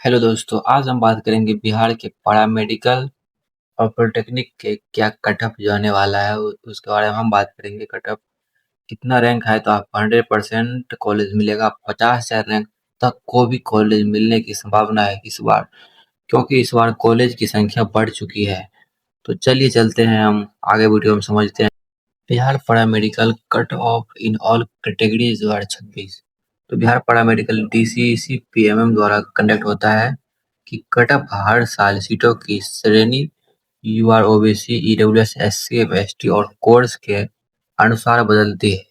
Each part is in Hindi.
हेलो दोस्तों, आज हम बात करेंगे बिहार के पैरामेडिकल और पॉलिटेक्निक के क्या कट ऑफ जाने वाला है। उसके बारे में हम बात करेंगे। कट ऑफ कितना रैंक है तो आपको 100% कॉलेज मिलेगा। 50,000 रैंक तक को भी कॉलेज मिलने की संभावना है इस बार, क्योंकि इस बार कॉलेज की संख्या बढ़ चुकी है। तो चलिए चलते हैं, हम आगे वीडियो में समझते हैं। Bihar paramedical cut off in all categories 2026। तो बिहार पैरामेडिकल डीसीसी पीएमएम द्वारा कंडक्ट होता है कि कट ऑफ हर साल सीटों की श्रेणी UR OBC EWS SC ST और कोर्स के अनुसार बदलती है।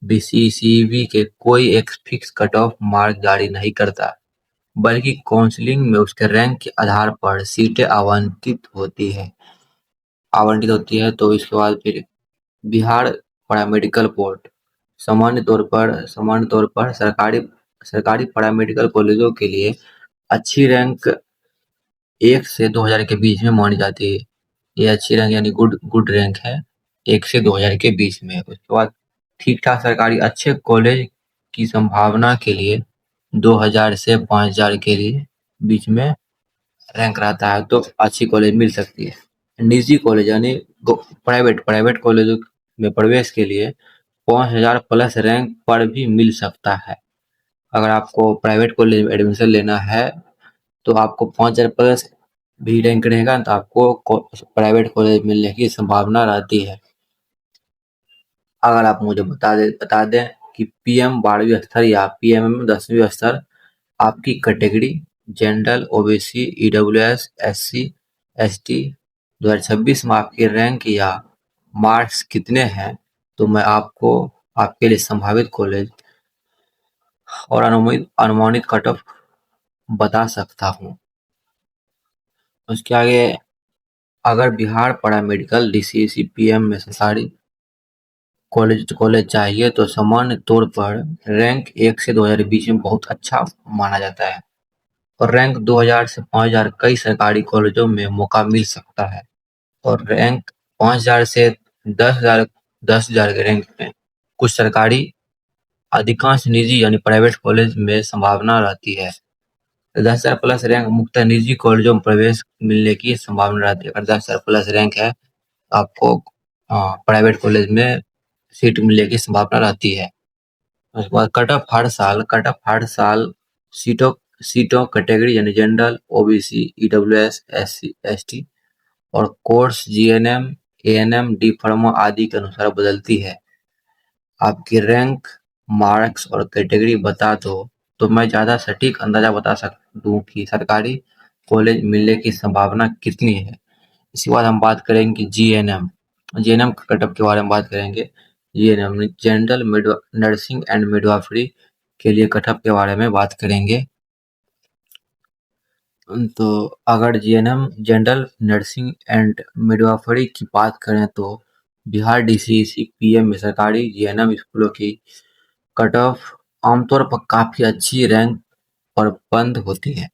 बीसीसीबी के कोई एक फिक्स कट ऑफ मार्क जारी नहीं करता, बल्कि काउंसलिंग में उसके रैंक के आधार पर सीटें आवंटित होती है। तो इसके बाद फिर बिहार पैरामेडिकल बोर्ड सामान्य तौर पर सरकारी सरकारी पैरामेडिकल कॉलेजों के लिए अच्छी रैंक 1 से 2000 के बीच में मानी जाती है। ये अच्छी रैंक यानी गुड गुड रैंक है, 1 से 2000 के बीच में। उसके बाद ठीक-ठाक सरकारी अच्छे कॉलेज की संभावना के लिए 2000 से 5000 के लिए बीच में रैंक रहता है, तो अच्छी कॉलेज मिल सकती है। निजी कॉलेज यानी प्राइवेट कॉलेजों में प्रवेश के लिए 5000 प्लस रैंक पर भी मिल सकता है। अगर आपको प्राइवेट कॉलेज में एडमिशन लेना है तो आपको 5000 प्लस भी रैंक रहेगा, तो आपको प्राइवेट कॉलेज मिलने की संभावना रहती है। अगर आप मुझे बता दें कि पीएम 12वीं स्तर या पीएमएम 10वीं स्तर आपकी category general OBC EWS SC ST 2026 में आपकी रैंक या मार्क्स कितने हैं, तो मैं आपको आपके लिए संभावित कॉलेज और अनुमानित कट ऑफ बता सकता हूँ। उसके आगे, अगर बिहार पैरामेडिकल डीसीसी पीएम में से सारी कॉलेज चाहिए तो सामान्य तौर पर रैंक 1 से 2000 के बीच में बहुत अच्छा माना जाता है, और रैंक 2000 से 5000 कई सरकारी कॉलेजों में मौका मिल सकता है, और रैंक 5000 से 10,000 के रैंक में कुछ सरकारी, अधिकांश निजी यानी प्राइवेट कॉलेज में संभावना रहती है। 10,000 प्लस रैंक मुख्यतः निजी कॉलेजों में प्रवेश मिलने की संभावना रहती है। अगर 10,000 प्लस रैंक है आपको प्राइवेट कॉलेज में सीट मिलने की संभावना रहती है। उसके बाद कट ऑफ हर साल सीटों सीटों कैटेगरी यानी general OBC EWS SC ST और course GNM ANM D pharma आदि के अनुसार बदलती है। आपकी रैंक, मार्क्स और कैटेगरी बता दो तो मैं ज्यादा सटीक अंदाजा बता सकता दूं कि सरकारी कॉलेज मिलने की संभावना कितनी है। इसके बाद हम बात करेंगे जीएनएम। जीएनएम कट ऑफ के बारे में बात करेंगे। GNM general nursing and midwifery के लिए कट ऑफ के बारे में बात करेंगे। तो अगर GNM general nursing and midwifery की बात करें तो बिहार डीसीसी पीएम में सरकारी जीएनएम स्कूलों की कट ऑफ आमतौर पर काफी अच्छी रैंक पर बंद होती है।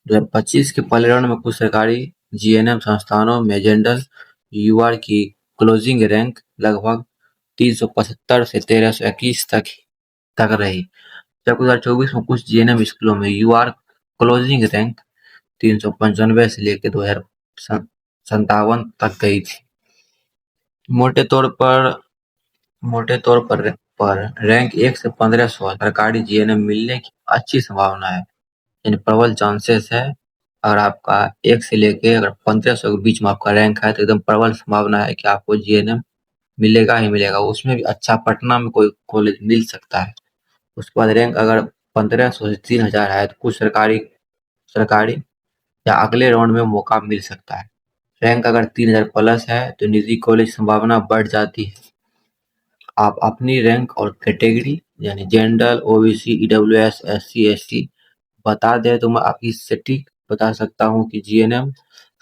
2025 के पहले राउंड में कुछ सरकारी जीएनएम संस्थानों में जनरल यूआर की क्लोजिंग रैंक लगभग 375 से 1321 तक रही, जबकि 2024 में कुछ जीएनएम स्कूलों में यूआर क्लोजिंग रैंक 395 से लेकर 2057 तक गई थी। मोटे तौर पर मोटे तौर पर रैंक 1 से 1500 सरकारी जीएनएम मिलने की अच्छी संभावना है, यानी प्रबल चांसेस है। अगर आपका 1 से लेके अगर 1500 के बीच में आपका रैंक है तो एकदम प्रबल संभावना है कि आपको जीएनएम मिलेगा ही मिलेगा। उसमें भी अच्छा पटना में कोई कॉलेज मिल सकता है। उसके बाद रैंक अगर 1500 से 3000 है तो कुछ सरकारी सरकारी या अगले राउंड में मौका मिल सकता है। रैंक अगर 3000 प्लस है तो निजी कॉलेज संभावना बढ़ जाती है। आप अपनी रैंक और कैटेगरी यानी general OBC EWS SC ST बता दें तो मैं आपकी सटीक बता सकता हूँ कि जीएनएम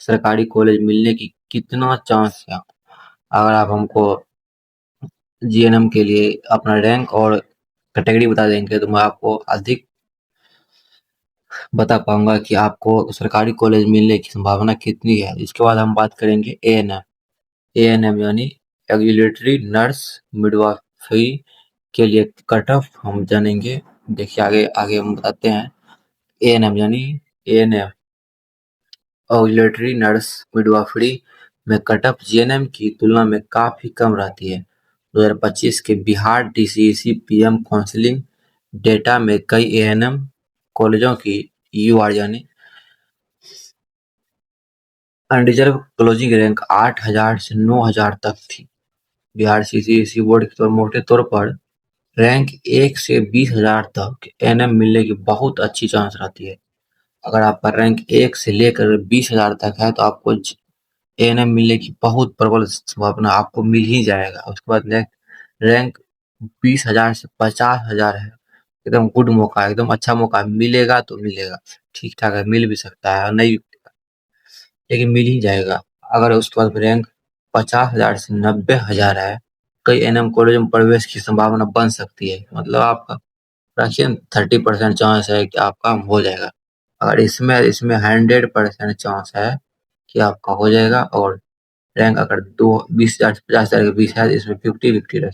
सरकारी कॉलेज मिलने की कितना चांस है। अगर आप हमको जीएनएम के लिए अपना रैंक और कैटेगरी बता देंगे तो मैं आपको अधिक बता पाऊंगा कि आपको सरकारी कॉलेज मिलने की संभावना कितनी है। इसके बाद हम बात करेंगे एएनएम। एएनएम यानी ऑक्सिलरी नर्स मिडवाइफरी के लिए कट ऑफ हम जानेंगे। देखिए आगे आगे हम बताते हैं। एएनएम यानी एएनएम ऑक्सिलरी नर्स मिडवाइफरी में कटअप जीएनएम की तुलना में काफी कम रहती है। 2025 के Bihar DCC PM counselling data में कई एएनएम कॉलेजों की यूआर यानी अनरिजर्व क्लोजिंग रैंक 8,000 से 9,000 तक थी। बिहार सीसीएसई बोर्ड के मोटे तौर पर रैंक 1 से 20,000 तक एएनएम मिलने की बहुत अच्छी चांस रहती है। अगर आपका रैंक 1 से लेकर 20,000 तक है तो आपको एएनएम मिलने की बहुत प्रबल संभावना, आपको मिल ही जाएगा। उसके बाद रैंक 20,000 से 50,000 है, एकदम गुड मौका है, एकदम अच्छा मौका है। मिलेगा तो मिलेगा, ठीक ठाक है, मिल भी सकता है और नहीं, लेकिन मिल ही जाएगा। अगर उसके बाद रैंक 50,000 से 90,000 है, कई एएनएम कॉलेज में प्रवेश की संभावना बन सकती है। मतलब आपका रखिए 30% चांस है कि आपका हो जाएगा। अगर इसमें इसमें 100% चांस है कि आपका हो जाएगा। और रैंक अगर 20,000 से 50,000 के बीच है, इसमें 50-50 रहे,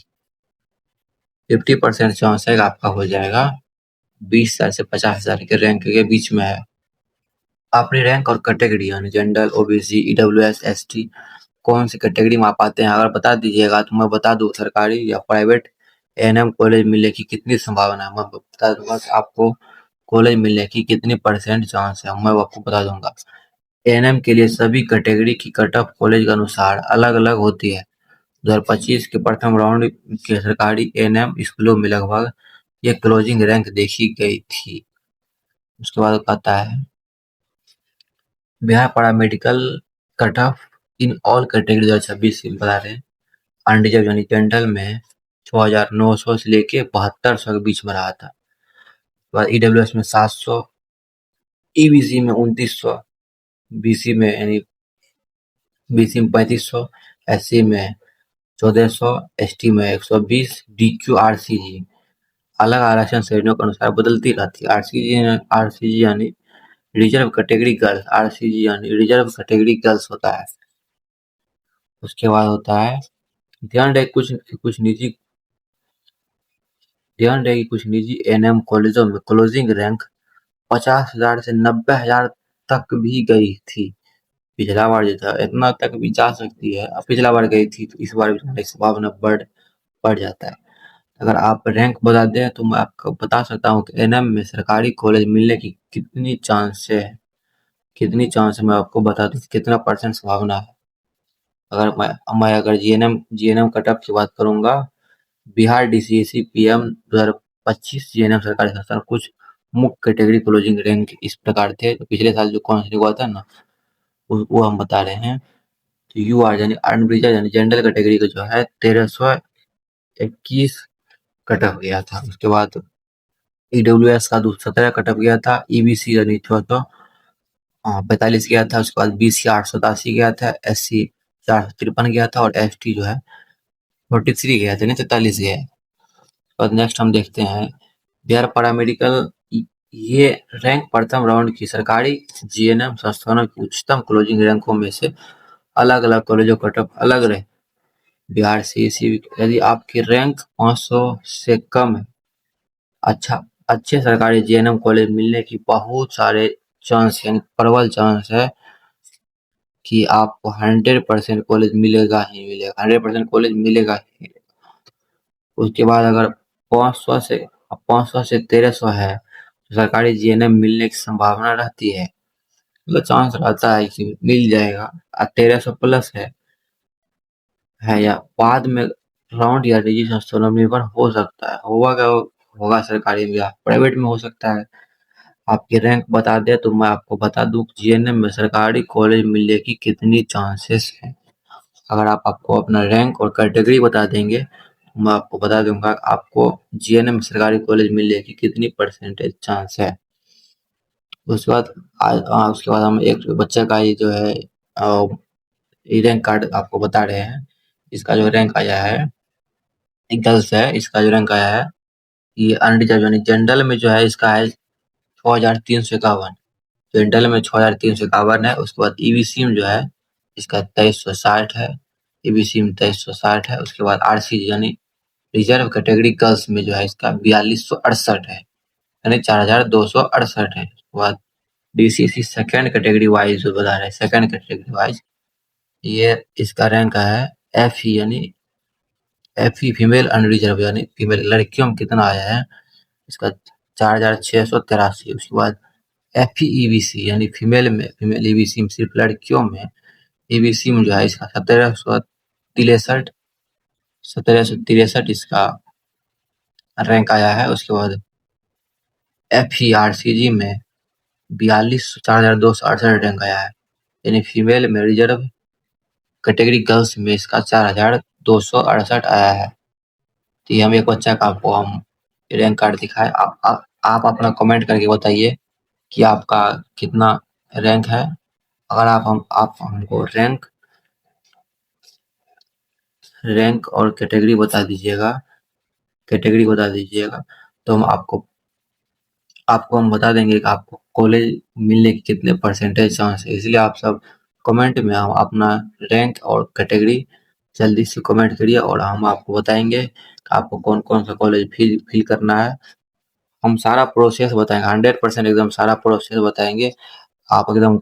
50% चांस है कि आपका हो जाएगा। 20,000 से 50,000 के रैंक के बीच में है। अपनी रैंक और कैटेगरी यानी जनरल, ओबीसी, ईडब्ल्यूएस, एसटी कौन सी कैटेगरी में आप आते हैं अगर बता दीजिएगा तो मैं बता दूं सरकारी या प्राइवेट एएनएम कॉलेज मिलने की कितनी संभावना है। मैं बता दूंगा कि आपको कॉलेज मिलने की कितनी परसेंट चांस है, मैं आपको बता दूंगा। एएनएम के लिए सभी कैटेगरी की कट ऑफ कॉलेज के अनुसार अलग अलग होती है। 2025 के प्रथम राउंड के सरकारी एएनएम स्कूलों में लगभग ये क्लोजिंग रैंक देखी गई थी। उसके बाद आता है Bihar paramedical cut off in all category 2026 बता रहे हैं। अनरिजर्व यानी जनरल में 6,900 से लेके 7,200 के बीच में रहा था। उसके बाद ईडब्ल्यूएस में 700, ईबीसी में 2,900, बीसी में यानी बीसी में 3,500, एससी में 1,400, एसटी में 120, डीक्यू आरसीजी अलग आरक्षण श्रेणियों के अनुसार बदलती रहती है। आरसीजी यानी रिजर्व कैटेगरी गर्ल्स, आरसीजी यानी रिजर्व कैटेगरी गर्ल्स होता है। उसके बाद होता है ध्यान रहे कुछ निजी एएनएम कॉलेजों में क्लोजिंग रैंक 50,000 से 90,000 तक भी गई थी। पिछला बार जो था इतना तक भी जा सकती है, अब पिछला बार गई थी तो इस बार भी जाने की संभावना बढ़ जाता है। अगर आप रैंक बता दें तो मैं आपको बता सकता हूँ कि एएनएम में सरकारी कॉलेज मिलने की कितनी चांस है मैं आपको बता दूं कितना परसेंट संभावना है। अगर जीएनएम कट ऑफ की बात करूंगा, बिहार डीसीसी पीएम 2025 जीएनएम सरकारी संस्थान कुछ मुख्य कैटेगरी क्लोजिंग रैंक इस प्रकार थे। तो पिछले साल जो काउंसलिंग हुआ था ना, वो हम बता रहे हैं। तो यूआर यानी अनरिजर्व यानी जनरल कैटेगरी का जो है 1,321 कट ऑफ गया था। उसके बाद ईडब्ल्यूएस का 17 कट ऑफ गया था, ईबीसी यानी 645 गया था। उसके बाद बीसी 887 गया था, एससी 453 गया था और एसटी जो है 43 गया था, नहीं 43 गया है। और नेक्स्ट हम देखते हैं बिहार पैरामेडिकल। ये रैंक प्रथम राउंड की सरकारी जीएनएम संस्थानों की उच्चतम क्लोजिंग रैंकों में से अलग अलग कॉलेजों कट ऑफ अलग रहे। बिहार सीईसी यदि आपकी रैंक 500 से कम है, अच्छे सरकारी जीएनएम कॉलेज मिलने की बहुत सारे चांस यानी प्रबल चांस है कि आपको 100% कॉलेज मिलेगा ही मिलेगा, 100% कॉलेज मिलेगा ही। उसके बाद अगर 500 से 1,300 है तो सरकारी जीएनएम मिलने की संभावना रहती है, मतलब चांस रहता है कि मिल जाएगा। 1,300 प्लस है या बाद में राउंड या निजी संस्थानों में निर्भर हो सकता है। होगा सरकारी में या प्राइवेट में हो सकता है। आपकी रैंक बता दे तो मैं आपको बता दूं जीएनएम में सरकारी कॉलेज मिलने की कितनी चांसेस है। अगर आप आपको अपना रैंक और कैटेगरी बता देंगे तो मैं आपको बता दूंगा आपको जीएनएम में सरकारी कॉलेज मिलने की कितनी परसेंटेज चांस है। उसके बाद हम एक बच्चे का ये जो है रैंक कार्ड आपको बता रहे हैं। इसका जो रैंक आया है, गर्ल्स है, इसका जो रैंक आया है ये अनरिजर्व यानी जनरल में जो है इसका है 6,351, जनरल में 6,351 है। उसके बाद ईबीसी में जो है इसका 2,360 है, ईबीसी में 2,360 है। उसके बाद आरसीजी यानी रिजर्व कैटेगरी गर्ल्स में जो है इसका 4,268 है, यानी 4,268 है। उसके बाद DCC सेकंड कैटेगरी वाइज जो बता रहे हैं, सेकंड कैटेगरी वाइज ये इसका रैंक है FE यानी FE फीमेल अनरिजर्व यानी फीमेल लड़कियों में कितना आया है इसका 4683। उसके बाद FEEBC यानी फीमेल में फीमेल EBC में सिर्फ लड़कियों में EBC में जो है इसका 1763 इसका रैंक आया है। उसके बाद FERCG में 42,4268 रैंक आया है यानी फीमेल में रिजर्व कैटेगरी गर्ल्स में इसका 4268 आया है। तो ये हम एक बच्चा का आपको हम रैंक कार्ड दिखाए। आप अपना कमेंट करके बताइए कि आपका कितना रैंक है। अगर आप हमको रैंक और कैटेगरी बता दीजिएगा तो हम आपको हम बता देंगे कि आपको कॉलेज मिलने के कितने परसेंटेज चांस है। इसलिए आप सब कमेंट में हम अपना रैंक और कैटेगरी जल्दी से कमेंट करिए और हम आपको बताएंगे कि आपको कौन कौन सा कॉलेज फिल करना है। हम सारा प्रोसेस बताएंगे, 100% एकदम सारा प्रोसेस बताएंगे। आप एकदम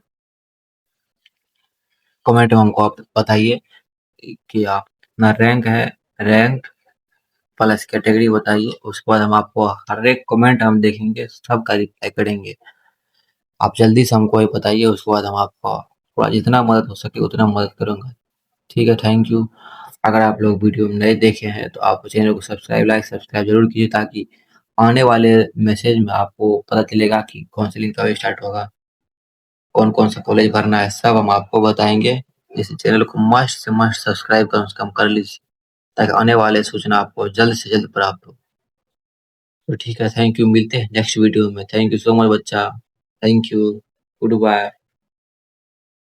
कमेंट में हमको आप बताइए कि आप अपना रैंक प्लस कैटेगरी बताइए। उसके बाद हम आपको हर एक कमेंट हम देखेंगे, सबका रिप्लाई करेंगे। आप जल्दी से हमको ये बताइए, उसके बाद हम आपको थोड़ा जितना मदद हो सके उतना मदद करूंगा। ठीक है, थैंक यू। अगर आप लोग वीडियो में नए देखे हैं तो आप चैनल को सब्सक्राइब जरूर कीजिए ताकि आने वाले मैसेज में आपको पता चलेगा कि काउंसलिंग कब स्टार्ट होगा, कौन कौन सा कॉलेज भरना है, सब हम आपको बताएंगे। इस चैनल को मस्ट से मस्ट सब्सक्राइब कम से कम कर लीजिए ताकि आने वाले सूचना आपको जल्द से जल्द प्राप्त हो। तो ठीक है, थैंक यू। मिलते हैं नेक्स्ट वीडियो में। थैंक यू सो मच बच्चा। Thank you. Good bye.